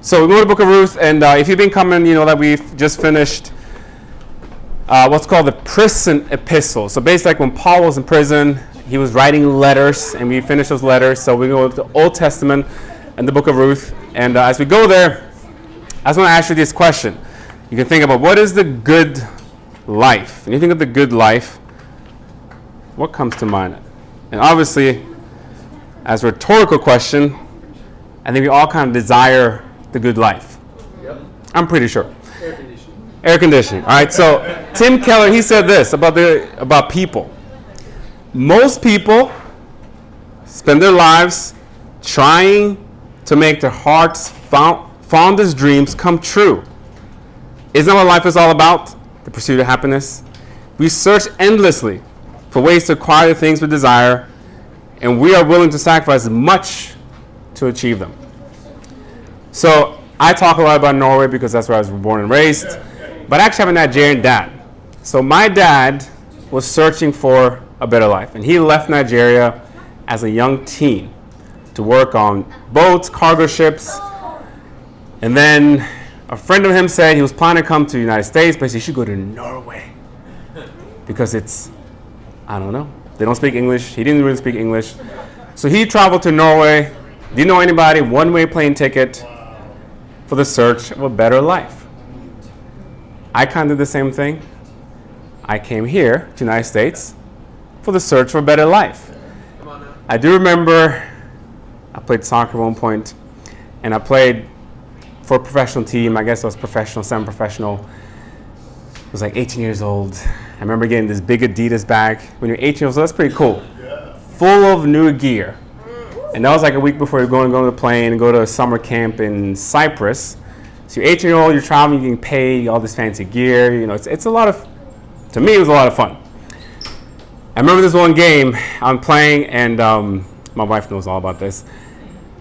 So we go to the book of Ruth, and if you've been coming, you know that we've just finished what's called the prison epistle. So basically, like when Paul was in prison, he was writing letters, and we finished those letters. So we go to the Old Testament and the book of Ruth. And as we go there, I just want to ask you this question. You can think about, what is the good life? When you think of the good life, what comes to mind? And obviously, as a rhetorical question, I think we all kind of desire the good life. Yep. I'm pretty sure. Air conditioning. Air conditioning. All right. So Tim Keller, he said this about people. Most people spend their lives trying to make their heart's fondest dreams come true. Isn't that what life is all about? The pursuit of happiness. We search endlessly for ways to acquire the things we desire, and we are willing to sacrifice much to achieve them. So I talk a lot about Norway because that's where I was born and raised, but I actually have a Nigerian dad. So my dad was searching for a better life, and he left Nigeria as a young teen to work on boats, cargo ships, and then a friend of him said he was planning to come to the United States, but he should go to Norway because it's, I don't know, they don't speak English. He didn't really speak English. So he traveled to Norway, didn't know anybody, one-way plane ticket for the search of a better life. I kind of did the same thing. I came here to the United States for the search for a better life. I do remember I played soccer at one point, and I played for a professional team. I guess I was professional, semi-professional. I was like 18 years old. I remember getting this big Adidas bag. When you're 18 years old, that's pretty cool. Full of new gear. And that was like a week before you're going to go on the plane and go to a summer camp in Cyprus. So you're 18-year-old, you're traveling, you're getting paid, all this fancy gear. You know, it's a lot of, to me, it was a lot of fun. I remember this one game I'm playing, and my wife knows all about this.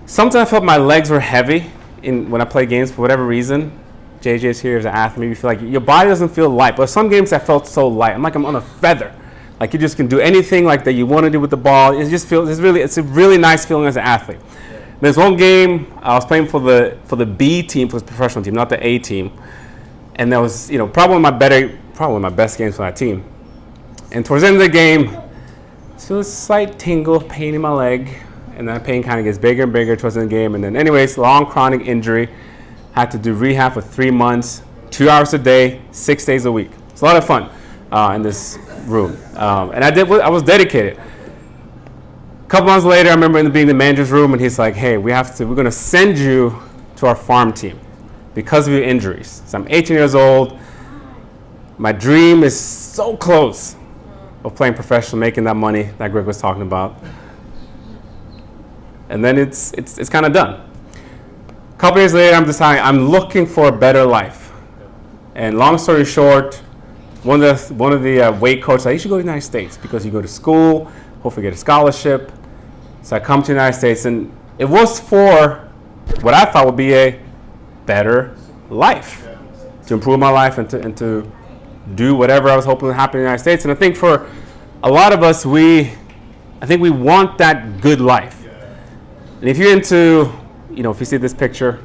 Sometimes I felt my legs were heavy when I play games for whatever reason. JJ's here as an athlete. Maybe you feel like your body doesn't feel light. But some games I felt so light. I'm like I'm on a feather. Like you just can do anything like that you want to do with the ball. It just feels it's a really nice feeling as an athlete. There's one game I was playing for the B team, for the professional team, not the A team, and that was probably one of my best games for that team. And towards the end of the game, I feel a slight tingle, pain in my leg, and that pain kind of gets bigger and bigger towards the end of the game. And then, anyways, long chronic injury. Had to do rehab for 3 months, 2 hours a day, 6 days a week. It's a lot of fun in this room, and I was dedicated. A couple months later, I remember being in the manager's room, and he's like, "Hey, we're going to send you to our farm team because of your injuries." So I'm 18 years old. My dream is so close of playing professional, making that money that Greg was talking about, and then it's kind of done. A couple years later, I'm deciding I'm looking for a better life. And long story short, one of the weight coaches said, "You should go to the United States because you go to school, hopefully get a scholarship." So I come to the United States, and it was for what I thought would be a better life, to improve my life and to do whatever I was hoping would happen in the United States. And I think for a lot of us, I think we want that good life. And if you're into, if you see this picture,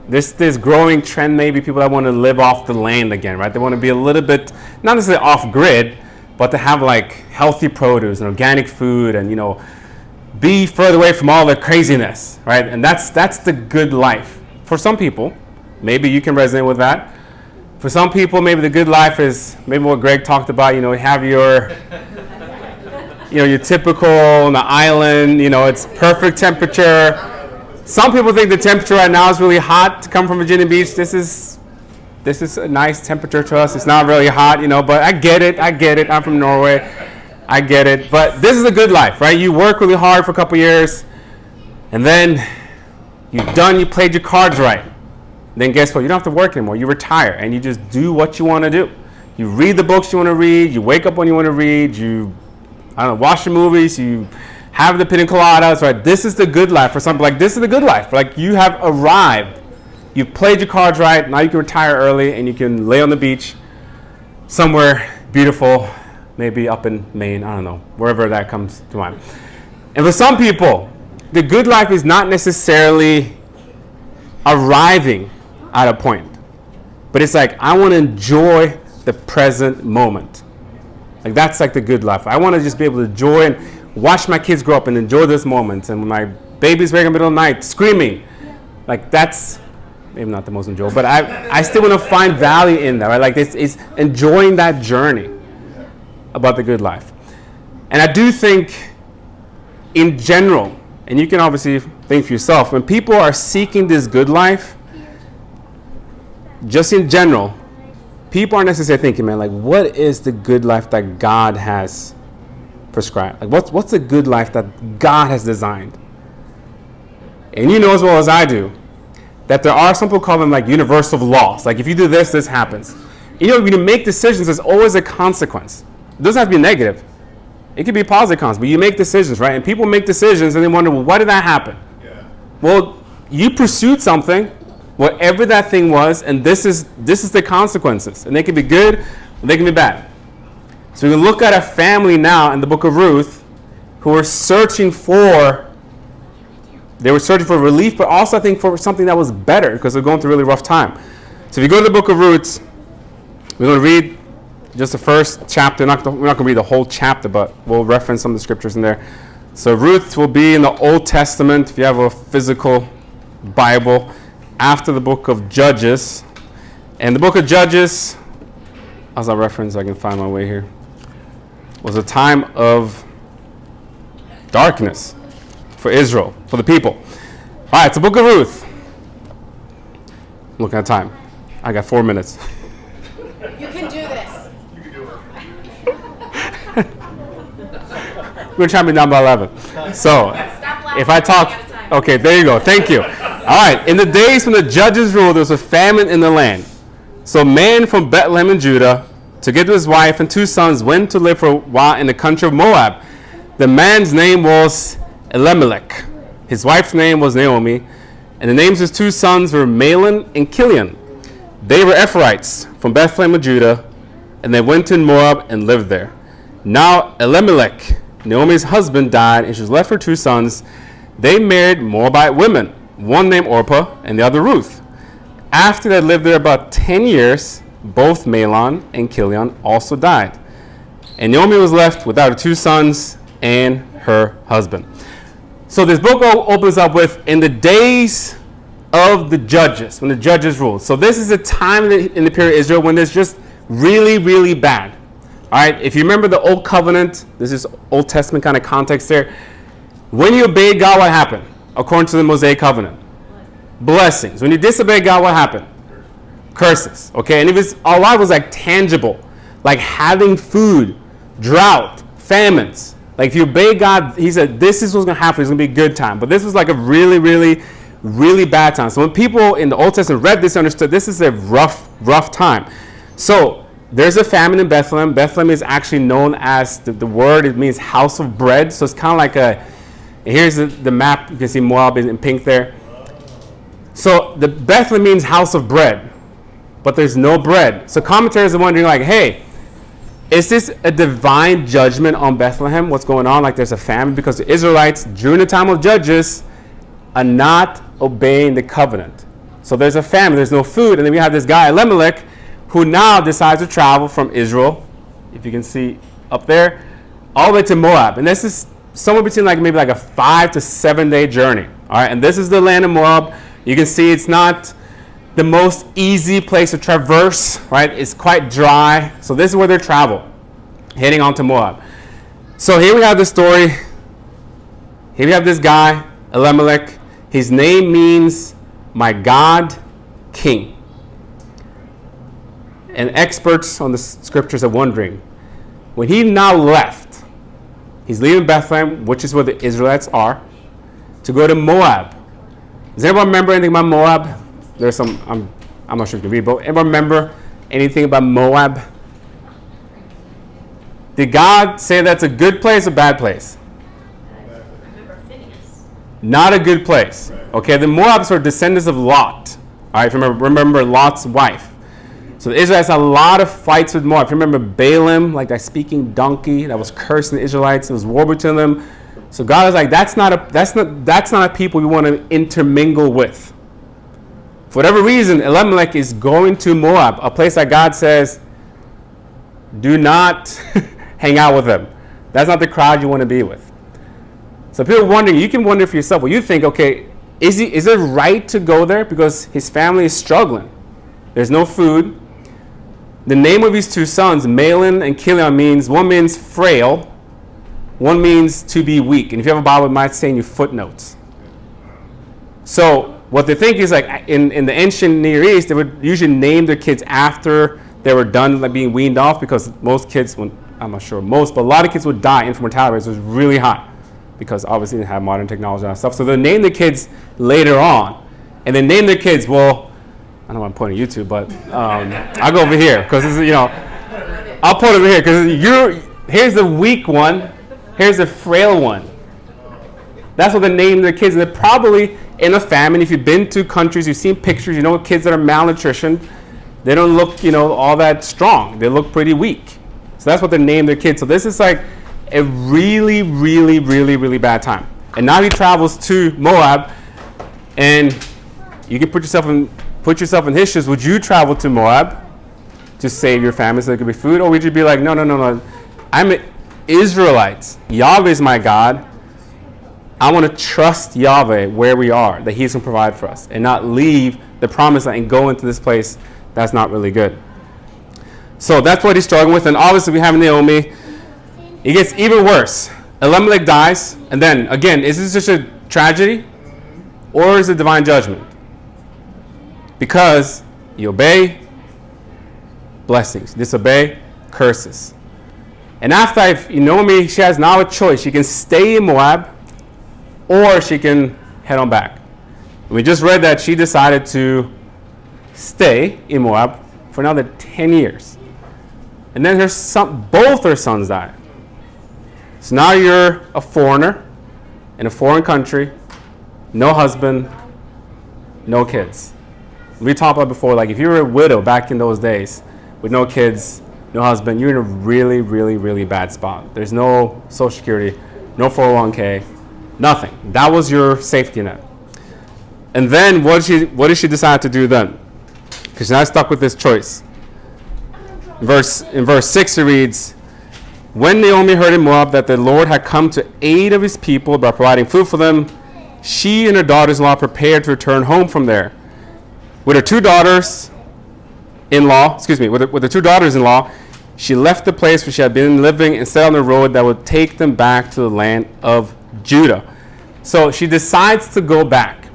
this growing trend, maybe people that want to live off the land again, right? They want to be a little bit, not necessarily off grid, but to have like healthy produce and organic food and, be further away from all the craziness, right? And that's the good life. For some people, maybe you can resonate with that. For some people, maybe the good life is maybe what Greg talked about, have your your typical on the island, it's perfect temperature. Some people think the temperature right now is really hot to come from Virginia Beach. This is a nice temperature to us. It's not really hot, but I get it. I'm from Norway. I get it. But this is a good life, right? You work really hard for a couple years, and then you played your cards right. Then guess what? You don't have to work anymore. You retire, and you just do what you want to do. You read the books you want to read. You wake up when you want to read. Watch the movies. You have the pina coladas, right? This is the good life. For some, like, this is the good life. Like, you have arrived. You've played your cards right. Now you can retire early, and you can lay on the beach somewhere beautiful, maybe up in Maine. I don't know, wherever that comes to mind. And for some people, the good life is not necessarily arriving at a point. But it's like, I want to enjoy the present moment. Like, that's like the good life. I want to just be able to enjoy and watch my kids grow up and enjoy this moment. And when my baby's waking up in the middle of the night screaming, like, that's maybe not the most enjoyable, but I still want to find value in that, right? Like, it's enjoying that journey about the good life. And I do think, in general, and you can obviously think for yourself, when people are seeking this good life, just in general, people aren't necessarily thinking, man, like, what is the good life that God has prescribed? Like, what's the good life that God has designed? And you know as well as I do that there are some people call them like universal laws. Like, if you do this, this happens. You know, when you make decisions, there's always a consequence. It doesn't have to be negative. It could be a positive consequence, but you make decisions, right? And people make decisions and they wonder, well, why did that happen? Yeah. Well, you pursued something, whatever that thing was, and this is the consequences. And they can be good, or they can be bad. So we can look at a family now in the book of Ruth who were searching for relief, but also I think for something that was better because they're going through a really rough time. So if you go to the book of Ruth, we're going to read just the first chapter. We're not going to read the whole chapter, but we'll reference some of the scriptures in there. So Ruth will be in the Old Testament, if you have a physical Bible, after the book of Judges. And the book of Judges, as a reference, I can find my way here, was a time of darkness for Israel, for the people. All right, it's the book of Ruth. I'm looking at time. I got 4 minutes. You can do this. We're going to try to be down by 11. So, if I talk, okay, there you go. Thank you. All right, in the days when the judges ruled, there was a famine in the land. So, a man from Bethlehem in Judah, together with his wife and 2 sons, went to live for a while in the country of Moab. The man's name was Elimelech. His wife's name was Naomi, and the names of his 2 sons were Mahlon and Chilion. They were Ephrathites from Bethlehem of Judah, and they went to Moab and lived there. Now Elimelech, Naomi's husband, died, and she was left with 2 sons. They married Moabite women, one named Orpah and the other Ruth. After they lived there about 10 years, both Mahlon and Chilion also died. And Naomi was left without her 2 sons and her husband. So this book opens up with, in the days of the judges, when the judges ruled. So this is a time in the period of Israel when there's just really, really bad. All right, if you remember the Old Covenant, this is Old Testament kind of context there. When you obeyed God, what happened? According to the Mosaic Covenant. Blessings. When you disobeyed God, what happened? Curses. Okay, and a lot was like tangible, like having food, drought, famines. Like if you obey God, he said, this is what's going to happen. It's going to be a good time. But this was like a really, really, really bad time. So when people in the Old Testament read this, understood this is a rough time. So there's a famine in Bethlehem. Bethlehem is actually known as, the word, it means house of bread. So it's kind of like here's the map. You can see Moab in pink there. So the Bethlehem means house of bread, but there's no bread. So commentators are wondering like, hey, is this a divine judgment on Bethlehem? What's going on? Like there's a famine because the Israelites during the time of Judges are not obeying the covenant. So there's a famine, there's no food. And then we have this guy, Elimelech, who now decides to travel from Israel, if you can see up there, all the way to Moab. And this is somewhere between maybe a 5 to 7 day journey. All right, and this is the land of Moab. You can see it's not the most easy place to traverse, right? It's quite dry. So this is where they travel, heading on to Moab. So here we have the story. Here we have this guy, Elimelech. His name means my God, King. And experts on the scriptures are wondering, when he now left, he's leaving Bethlehem, which is where the Israelites are, to go to Moab. Does anyone remember anything about Moab? There's some, I'm not sure if you can read, but anyone remember anything about Moab? Did God say that's a good place or bad place? I remember Phineas. Not a good place. Okay, the Moabs were descendants of Lot. All right, if you remember Lot's wife. So the Israelites had a lot of fights with Moab. If you remember Balaam, like that speaking donkey that was cursing the Israelites, it was war between them. So God was like, that's not a people we want to intermingle with. For whatever reason, Elimelech is going to Moab, a place that God says, do not hang out with them. That's not the crowd you want to be with. So people are wondering, you can wonder for yourself, well, you think, okay, is it right to go there? Because his family is struggling. There's no food. The name of his two sons, Mahlon and Chilion, one means frail, one means to be weak. And if you have a Bible, it might say in your footnotes. So what they think is like in the ancient Near East, they would usually name their kids after they were done like being weaned off, because most kids, I'm not sure most, but a lot of kids would die. Infant mortality rates was really high because obviously they didn't have modern technology and stuff. So they name the kids later on, and they name their kids, well, I don't want to point at YouTube, but I'll go over here because I'll point over here because here's the weak one, here's the frail one. That's what they name their kids. And they're probably in a famine. If you've been to countries, you've seen pictures, kids that are malnutrition, they don't look, all that strong. They look pretty weak. So that's what they name their kids. So this is like a really, really, really, really bad time. And now he travels to Moab, and you can put yourself in his shoes. Would you travel to Moab to save your family so there could be food? Or would you be like, no, I'm an Israelite. Yahweh is my God. I want to trust Yahweh where we are, that he's going to provide for us, and not leave the promised land and go into this place that's not really good. So that's what he's struggling with. And obviously we have Naomi. It gets even worse. Elimelech dies. And then, again, is this just a tragedy? Or is it divine judgment? Because you obey, blessings. Disobey, curses. And after Naomi, she has now a choice. She can stay in Moab, or she can head on back. We just read that she decided to stay in Moab for another 10 years. And then both her sons died. So now you're a foreigner in a foreign country, no husband, no kids. We talked about before, like if you were a widow back in those days with no kids, no husband, you're in a really, really, really bad spot. There's no Social Security, no 401k, nothing. That was your safety net. And then what did she decide to do then? Because she's now stuck with this choice. In verse 6 it reads, when Naomi heard in Moab that the Lord had come to aid of his people by providing food for them, she and her daughters-in-law prepared to return home from there. With her two daughters-in-law, with her two daughters-in-law, she left the place where she had been living and set on the road that would take them back to the land of Judah. So she decides to go back.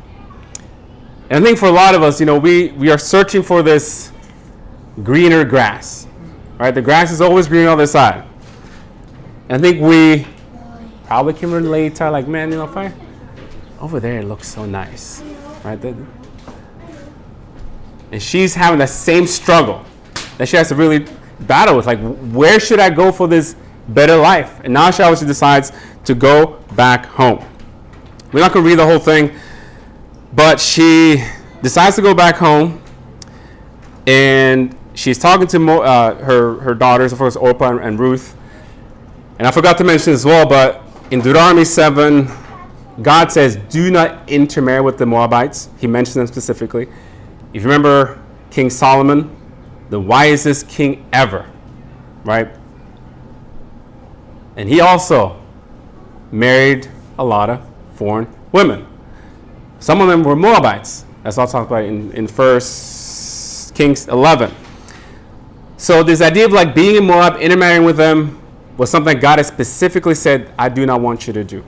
And I think for a lot of us, we are searching for this greener grass, right? The grass is always green on the other side. And I think we probably can relate to, like, man, if over there it looks so nice, right? And she's having that same struggle that she has to really battle with, like, where should I go for this better life? And now she obviously decides to go back home. We're not going to read the whole thing, but she decides to go back home, and she's talking to her daughters, of course, Orpah and Ruth. And I forgot to mention as well, but in Deuteronomy 7, God says, do not intermarry with the Moabites. He mentions them specifically. If you remember King Solomon, the wisest king ever, right? And he also married a lot of foreign women. Some of them were Moabites. That's all talked about in 1 Kings 11. So this idea of like being in Moab, intermarrying with them, was something God has specifically said, I do not want you to do.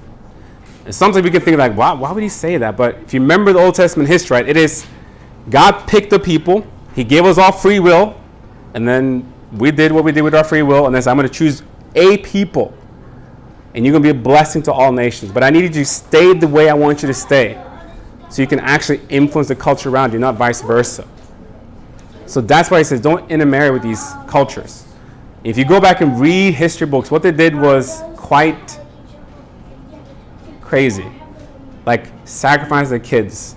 And sometimes we can think like, why would he say that? But if you remember the Old Testament history, right, it is God picked the people. He gave us all free will. And then we did what we did with our free will. And then said, I'm going to choose a people. And you're going to be a blessing to all nations. But I need you to stay the way I want you to stay. So you can actually influence the culture around you, not vice versa. So that's why he says, don't intermarry with these cultures. If you go back and read history books, what they did was quite crazy. Like sacrifice their kids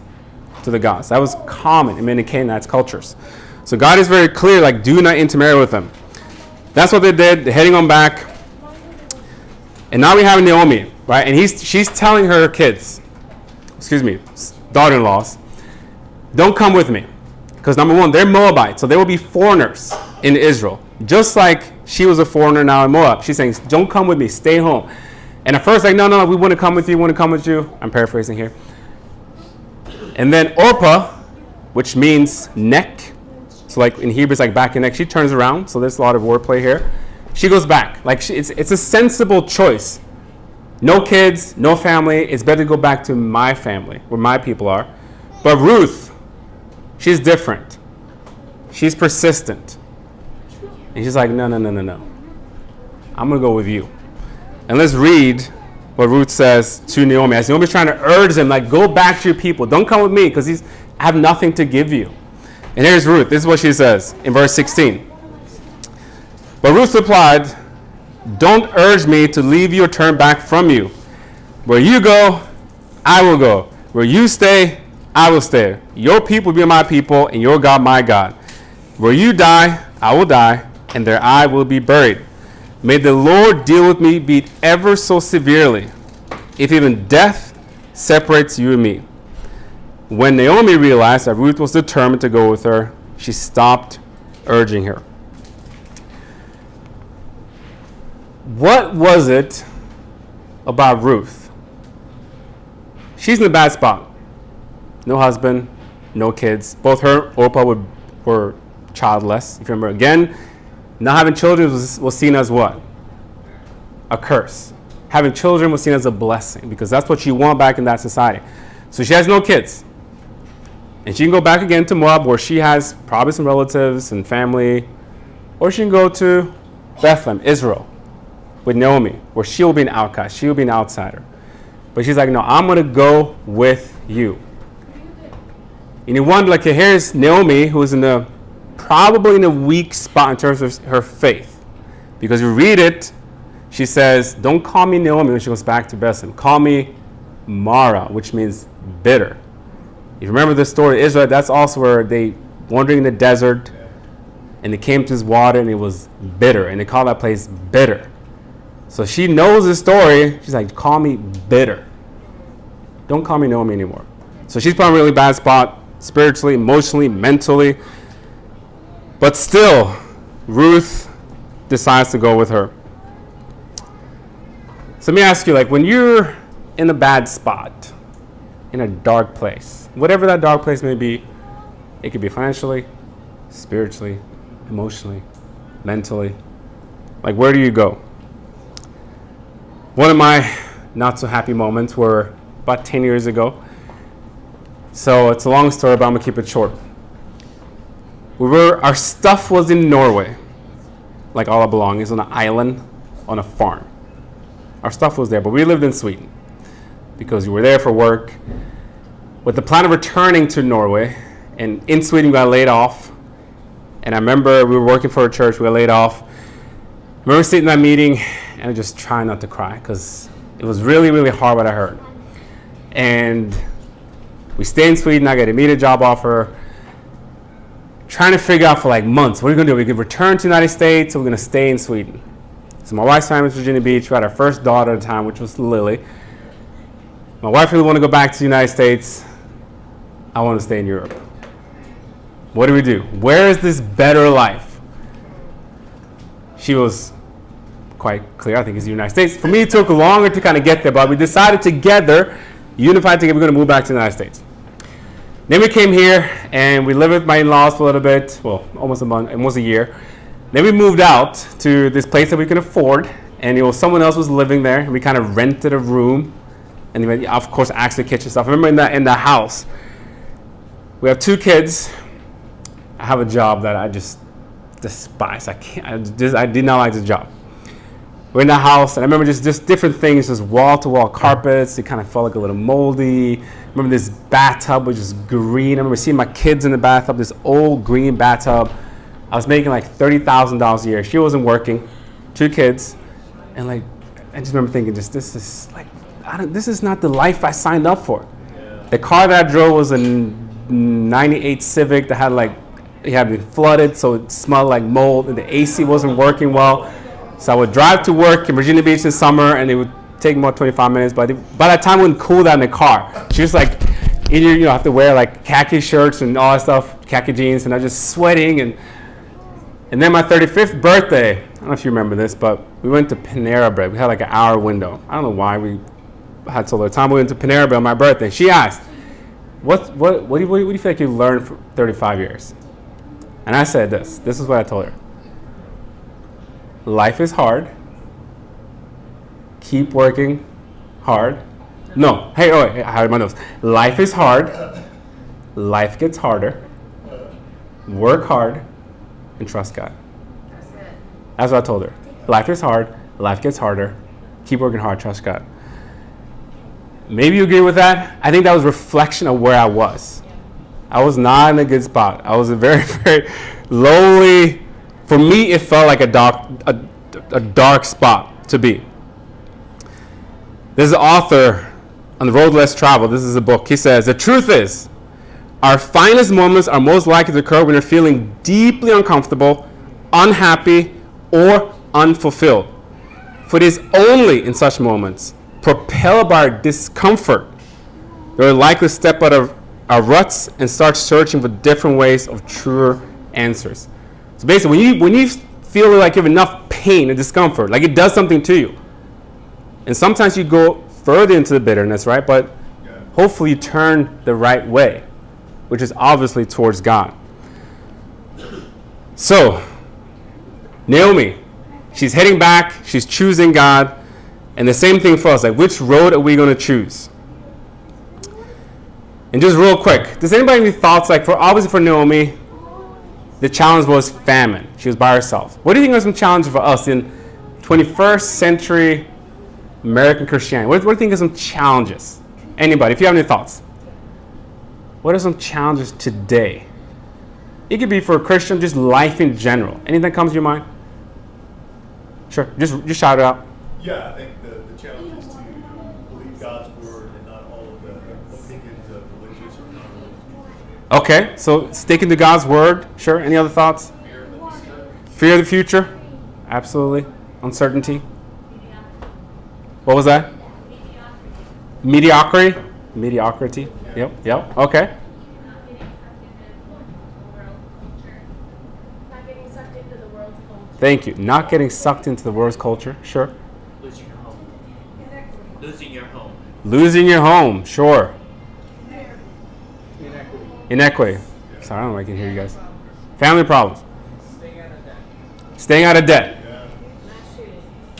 to the gods. That was common in many Canaanite cultures. So God is very clear, like, do not intermarry with them. That's what they did. They're heading on back. And now we have Naomi, right? And she's telling her kids, daughter-in-laws, don't come with me. Because number one, they're Moabites, so they will be foreigners in Israel. Just like she was a foreigner now in Moab. She's saying, don't come with me, stay home. And at first, like, no, we want to come with you, we want to come with you. I'm paraphrasing here. And then Orpah, which means neck. So like in Hebrew, it's like back and neck. She turns around, so there's a lot of wordplay here. She goes back. Like it's a sensible choice. No kids, no family. It's better to go back to my family, where my people are. But Ruth, she's different. She's persistent. And she's like, no. I'm going to go with you. And let's read what Ruth says to Naomi. As Naomi's trying to urge them, like, go back to your people. Don't come with me because I have nothing to give you. And here's Ruth. This is what she says in verse 16. But Ruth replied, don't urge me to leave you or turn back from you. Where you go, I will go. Where you stay, I will stay. Your people will be my people, and your God my God. Where you die, I will die, and there I will be buried. May the Lord deal with me be ever so severely, if even death separates you and me. When Naomi realized that Ruth was determined to go with her, she stopped urging her. What was it about Ruth? She's in a bad spot. No husband, no kids. Both her and Orpah were childless. If you remember, again, not having children was seen as what? A curse. Having children was seen as a blessing because that's what you want back in that society. So she has no kids. And she can go back again to Moab where she has probably some relatives and family. Or she can go to Bethlehem, Israel, with Naomi, where she'll be an outcast. She'll be an outsider. But she's like, no, I'm going to go with you. And you wonder, like, here's Naomi, who's probably in a weak spot in terms of her faith. Because you read it, she says, don't call me Naomi when she goes back to Bethlehem. Call me Mara, which means bitter. If you remember the story of Israel, that's also where they wandering in the desert, and they came to this water, and it was bitter. And they call that place bitter. So she knows the story. She's like, call me bitter. Don't call me Naomi anymore. So she's probably in a really bad spot, spiritually, emotionally, mentally. But still, Ruth decides to go with her. So let me ask you, like, when you're in a bad spot, in a dark place, whatever that dark place may be, it could be financially, spiritually, emotionally, mentally. Like, where do you go? One of my not so happy moments were about 10 years ago. So it's a long story, but I'm gonna keep it short. Our stuff was in Norway, like all our belongings, on an island, on a farm. Our stuff was there, but we lived in Sweden because we were there for work with the plan of returning to Norway. And in Sweden, we got laid off. And I remember we were working for a church, we got laid off. I remember sitting in that meeting and I just trying not to cry because it was really, really hard what I heard. And we stayed in Sweden. I got an immediate job offer. Trying to figure out for like months, what are we going to do? We could return to the United States or we're going to stay in Sweden. So my wife's family was Virginia Beach. We had our first daughter at the time, which was Lily. My wife really wanted to go back to the United States. I want to stay in Europe. What do? Where is this better life? She was quite clear. I think it's the United States. For me, it took longer to kind of get there, but we decided together, unified together, we're going to move back to the United States. Then we came here and we lived with my in-laws for a little bit, well, almost a month, almost a year. Then we moved out to this place that we could afford, and someone else was living there, and we kind of rented a room, and we, of course, access the kitchen stuff. I remember in the house, we have 2 kids. I have a job that I just despise. I did not like this job. We're in the house, and I remember just different things, just wall-to-wall carpets. It kind of felt like a little moldy. I remember this bathtub was just green. I remember seeing my kids in the bathtub, this old green bathtub. I was making like $30,000 a year. She wasn't working, 2 kids, and like I just remember thinking, this is not the life I signed up for. Yeah. The car that I drove was a '98 Civic that had been flooded, so it smelled like mold, and the AC wasn't working well. So I would drive to work in Virginia Beach in summer, and it would take more 25 minutes. But by that time, it wouldn't cool down the car. She was like, And you have to wear like khaki shirts and all that stuff, khaki jeans, and I'm just sweating. And then my 35th birthday, I don't know if you remember this, but we went to Panera Bread. We had like an hour window. I don't know why we had so little time. We went to Panera Bread on my birthday. She asked, what do you feel like you learned for 35 years? And I said this. This is what I told her. Life is hard. Keep working hard. No. Hey, I had my notes. Life is hard. Life gets harder. Work hard and trust God. That's what I told her. Life is hard. Life gets harder. Keep working hard. Trust God. Maybe you agree with that. I think that was a reflection of where I was. I was not in a good spot. I was a very, very lonely. For me, it felt like a dark spot to be. There's an author on The Road Less Traveled. This is a book. He says, the truth is, our finest moments are most likely to occur when you're feeling deeply uncomfortable, unhappy, or unfulfilled. For it is only in such moments, propelled by our discomfort, that we're likely to step out of our ruts and start searching for different ways of truer answers. So basically, when you feel like you have enough pain and discomfort, like it does something to you, and sometimes you go further into the bitterness, right? But hopefully you turn the right way, which is obviously towards God. So, Naomi, she's heading back, she's choosing God, and the same thing for us, like which road are we going to choose? And just real quick, does anybody have any thoughts, like obviously for Naomi, the challenge was famine. She was by herself. What do you think are some challenges for us in 21st century American Christianity? What do you think are some challenges? Anybody, if you have any thoughts. What are some challenges today? It could be for a Christian, just life in general. Anything that comes to your mind? Sure, just shout it out. Yeah, I think the challenge is to believe God's word and not all of the opinions of religious or non-religious. Okay, so sticking to God's word. Sure, any other thoughts? Fear of the future. Absolutely. Uncertainty. What was that? Mediocrity. Mediocrity. Yep. Okay. Not getting sucked into the world's culture. Thank you. Not getting sucked into the world's culture. Sure. Losing your home. Losing your home. Losing your home. Sure. Inequity. Sorry, I don't know if I can hear you guys. Family problems. Staying out of debt.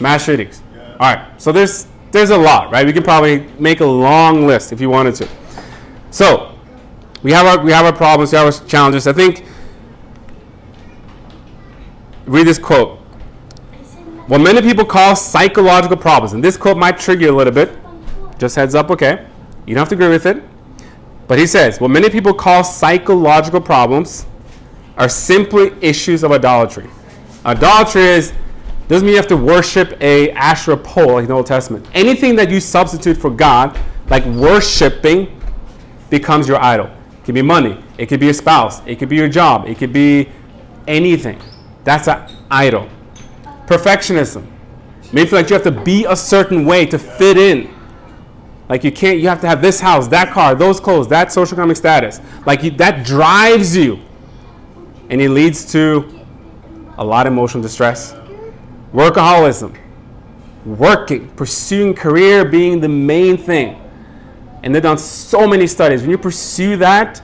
Mass shootings. All right. So there's a lot, right? We could probably make a long list if you wanted to. So we have our problems, we have our challenges. I think, read this quote. What many people call psychological problems, and this quote might trigger you a little bit. Just heads up, okay? You don't have to agree with it. But he says, what many people call psychological problems are simply issues of idolatry. Idolatry doesn't mean you have to worship a Asherah pole like in the Old Testament. Anything that you substitute for God, like worshiping, becomes your idol. It could be money. It could be a spouse. It could be your job. It could be anything. That's an idol. Perfectionism. Maybe feel like you have to be a certain way to fit in. Like you have to have this house, that car, those clothes, that socioeconomic status. That drives you. And it leads to a lot of emotional distress. Workaholism. Working, pursuing career being the main thing. And they've done so many studies. When you pursue that,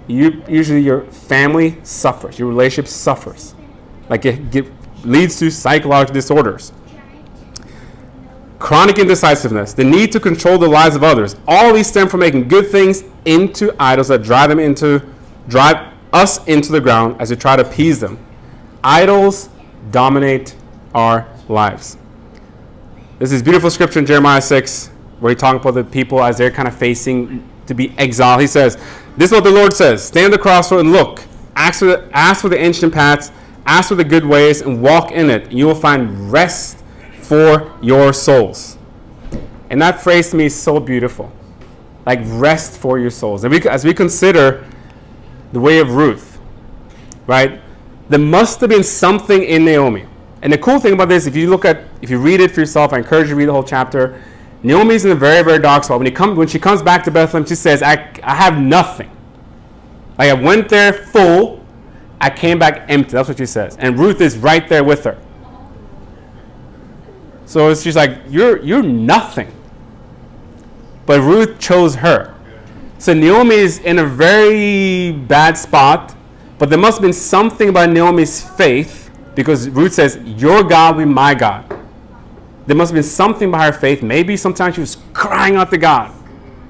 usually your family suffers. Your relationship suffers. It leads to psychological disorders. Chronic indecisiveness, the need to control the lives of others. All these stem from making good things into idols that drive us into the ground as we try to appease them. Idols dominate our lives. There's this beautiful scripture in Jeremiah 6 where he talks about the people as they're kind of facing to be exiled. He says, this is what the Lord says, stand at the crossroad and look, ask for the ancient paths, ask for the good ways and walk in it, and you will find rest for your souls. And that phrase to me is so beautiful. Like rest for your souls. And as we consider the way of Ruth, right? There must have been something in Naomi. And the cool thing about this, if you read it for yourself, I encourage you to read the whole chapter. Naomi's in a very, very dark spot. When she comes back to Bethlehem, she says, I have nothing. Like, I went there full, I came back empty. That's what she says. And Ruth is right there with her. So she's like, you're nothing. But Ruth chose her. So Naomi is in a very bad spot, but there must have been something about Naomi's faith, because Ruth says, your God will be my God. There must have been something about her faith. Maybe sometimes she was crying out to God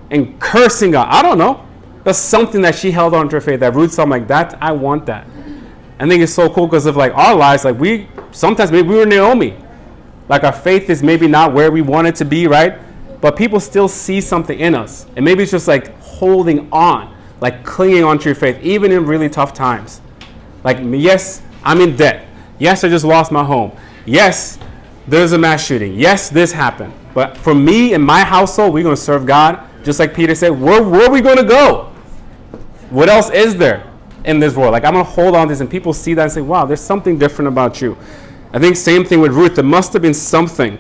and cursing God. I don't know. That's something that she held on to her faith, that Ruth saw, like, that, I want that. I think it's so cool because of, like, our lives, like, sometimes maybe we were Naomi. Like, our faith is maybe not where we want it to be, right? But people still see something in us. And maybe it's just like holding on, like clinging onto your faith, even in really tough times. Like, yes, I'm in debt. Yes, I just lost my home. Yes, there's a mass shooting. Yes, this happened. But for me and my household, we're going to serve God. Just like Peter said, where are we going to go? What else is there in this world? Like, I'm going to hold on to this, and people see that and say, wow, there's something different about you. I think same thing with Ruth. There must have been something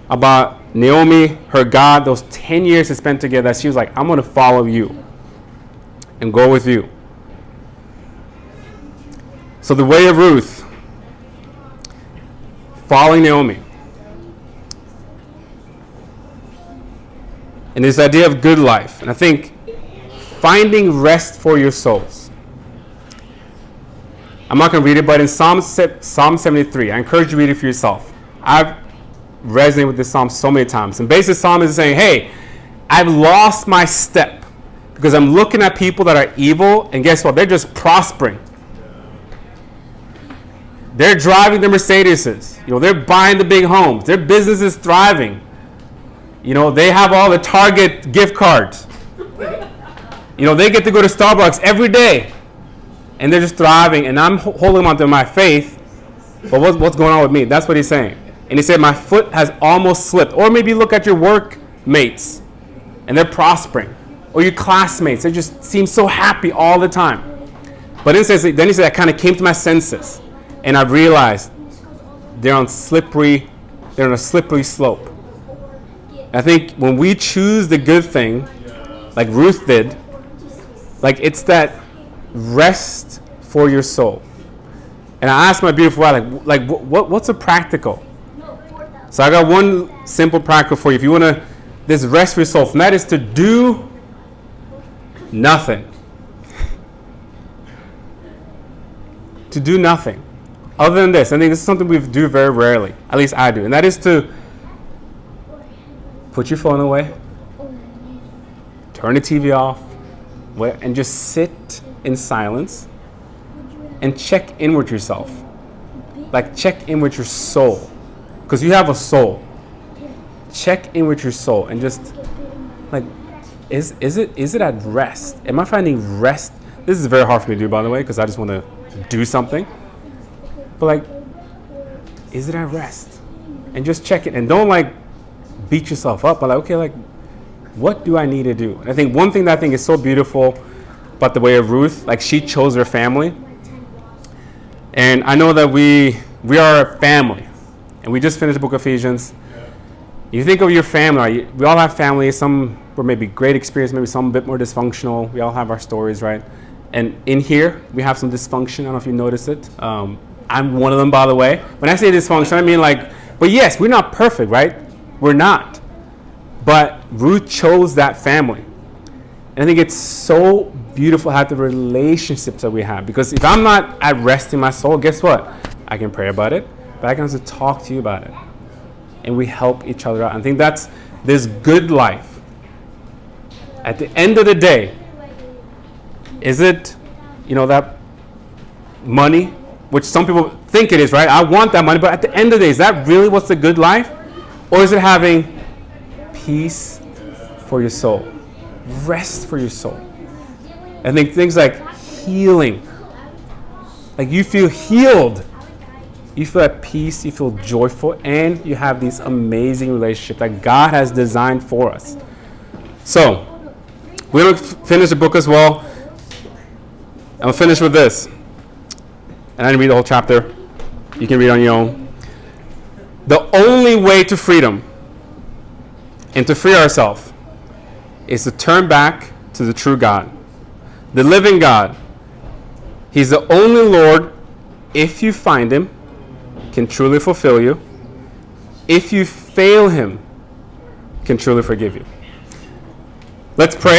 about Naomi, her God, those 10 years they spent together, that she was like, I'm going to follow you and go with you. So the way of Ruth, following Naomi. And this idea of good life. And I think finding rest for your souls. I'm not going to read it, but in Psalm 73, I encourage you to read it for yourself. I've resonated with this psalm so many times. And basically, the psalm is saying, hey, I've lost my step because I'm looking at people that are evil, and guess what? They're just prospering. They're driving the Mercedeses. They're buying the big homes. Their business is thriving. They have all the Target gift cards. They get to go to Starbucks every day. And they're just thriving, and I'm holding on to my faith. But what's going on with me? That's what he's saying. And he said, my foot has almost slipped. Or maybe look at your workmates, and they're prospering. Or your classmates, they just seem so happy all the time. But then he said, I kind of came to my senses, and I realized they're on a slippery slope. I think when we choose the good thing, like Ruth did, like, it's that rest for your soul. And I asked my beautiful wife, what's a practical? So I got one simple practical for you. If you want to, this rest for your soul, and that is to do nothing. To do nothing. Other than this, I think this is something we do very rarely. At least I do. And that is to put your phone away, turn the TV off, and just sit in silence and check in with yourself. Like, check in with your soul. Because you have a soul. Check in with your soul and just, like, is it at rest? Am I finding rest? This is very hard for me to do, by the way, because I just want to do something. But, like, is it at rest? And just check it. And don't, like, beat yourself up. But, like, okay, like, what do I need to do? And I think one thing that I think is so beautiful about the way of Ruth, like, she chose her family. And I know that we are a family. And we just finished the book of Ephesians. You think of your family, we all have families. Some were maybe great experience, maybe some a bit more dysfunctional. We all have our stories, right? And in here, we have some dysfunction. I don't know if you noticed it. I'm one of them, by the way. When I say dysfunction, I mean, like, but yes, we're not perfect, right? We're not. But Ruth chose that family. And I think it's so beautiful to have the relationships that we have. Because if I'm not at rest in my soul, guess what? I can pray about it, but I can also talk to you about it. And we help each other out. I think that's this good life. At the end of the day, is it, that money, which some people think it is, right? I want that money, but at the end of the day, is that really what's the good life? Or is it having peace for your soul, rest for your soul? I think things like healing, like you feel healed, you feel at peace, you feel joyful, and you have these amazing relationships that God has designed for us. So, we're going to finish the book as well. I'm going to finish with this. And I didn't read the whole chapter. You can read on your own. The only way to freedom and to free ourselves is to turn back to the true God, the living God. He's the only Lord, if you find him, can truly fulfill you. If you fail him, can truly forgive you. Let's pray.